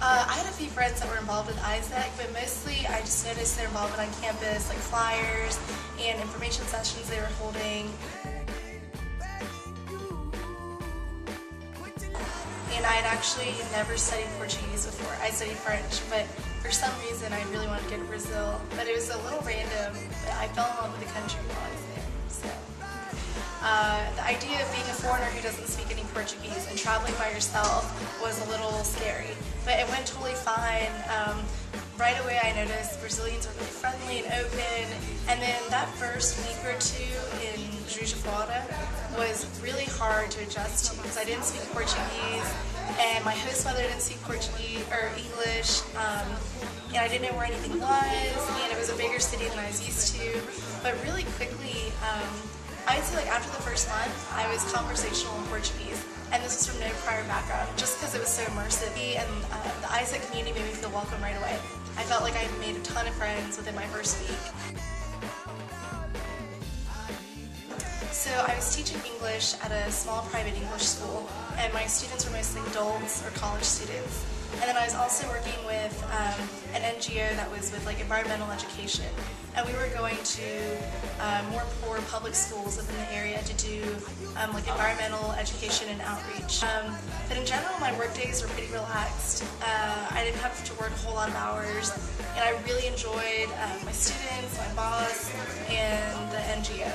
I had a few friends that were involved with Aiesec, but mostly I just noticed their involvement on campus, like flyers and information sessions they were holding. And I had actually never studied Portuguese before. I studied French, but for some reason I really wanted to go to Brazil. But it was a little random, but I fell in love with the country while I was there. So, the idea of being a foreigner who doesn't speak any Portuguese and traveling by yourself was a little scary, but it went totally fine. Right away I noticed Brazilians are really friendly and open, and then that first week or two in Juiz de Fora was really hard to adjust to because I didn't speak Portuguese, and my host mother didn't speak Portuguese or English, and I didn't know where anything was, and it was a bigger city than I was used to. But really quickly, I'd say like after the first month, I was conversational in Portuguese, and this was from no prior background, just because it was so immersive. And the Aiesec community made me feel welcome right away. I felt like I had made a ton of friends within my first week. So I was teaching English at a small private English school, and my students were mostly adults or college students. And then I was also working with an NGO that was with like environmental education, and we were going to more poor public schools within the area to do like environmental education and outreach. But in general, my work days were pretty relaxed. I didn't have to work a whole lot of hours, and I really enjoyed my students, my boss, and the NGO.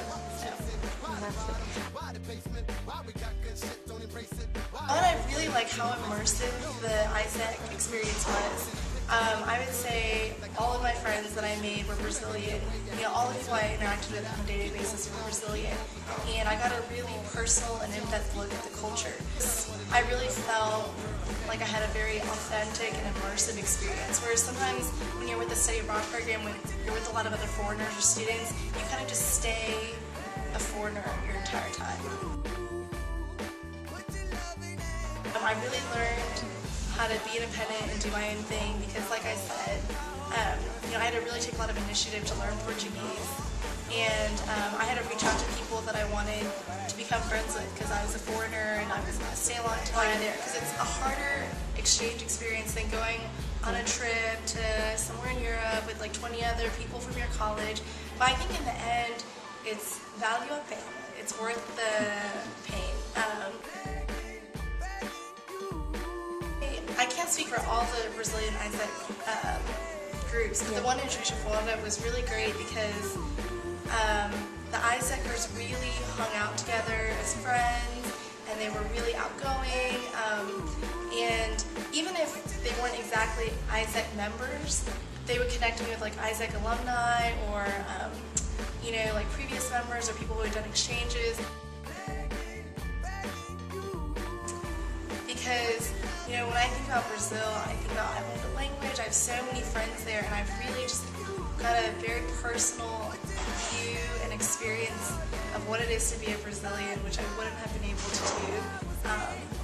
I really like how immersive the Aiesec experience was. I would say all of my friends that I made were Brazilian. You know, all the people I interacted with on a daily basis were Brazilian, and I got a really personal and in-depth look at the culture. I really felt like I had a very authentic and immersive experience, whereas sometimes when you're with the study abroad program, when you're with a lot of other foreigners or students, you kind of just stay a foreigner your entire time. I really learned how to be independent and do my own thing because, like I said, you know, I had to really take a lot of initiative to learn Portuguese, and I had to reach out to people that I wanted to become friends with because I was a foreigner and I was going to stay a long time there, because it's a harder exchange experience than going on a trip to somewhere in Europe with like 20 other people from your college. But I think in the end, it's value of family. It's worth the pain. I can't speak for all the Brazilian Aiesec groups, but the one in Juiz de Fora was really great because the Aiesecers really hung out together as friends, and they were really outgoing, and even if they weren't exactly Aiesec members, they would connect me with like Aiesec alumni or you know, like previous members or people who had done exchanges. Because, you know, when I think about Brazil, I think about I love the language, I have so many friends there, and I've really just got a very personal view and experience of what it is to be a Brazilian, which I wouldn't have been able to do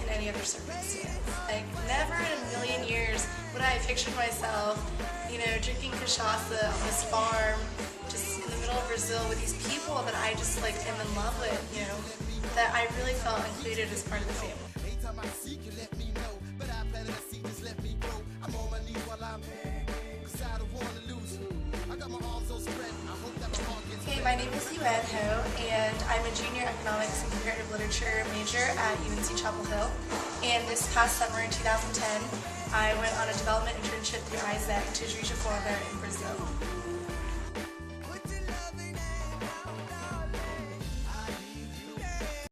in any other circumstance. Like, never in a million years would I have pictured myself, you know, drinking cachaça on this farm, just in the middle of Brazil with these people that I just like am in love with, you know, that I really felt included as part of the family. Hey, my name is Yuen, and I'm a junior economics and comparative literature major at UNC Chapel Hill. And this past summer in 2010, I went on a development internship through Aiesec to Juiz de Fora in Brazil.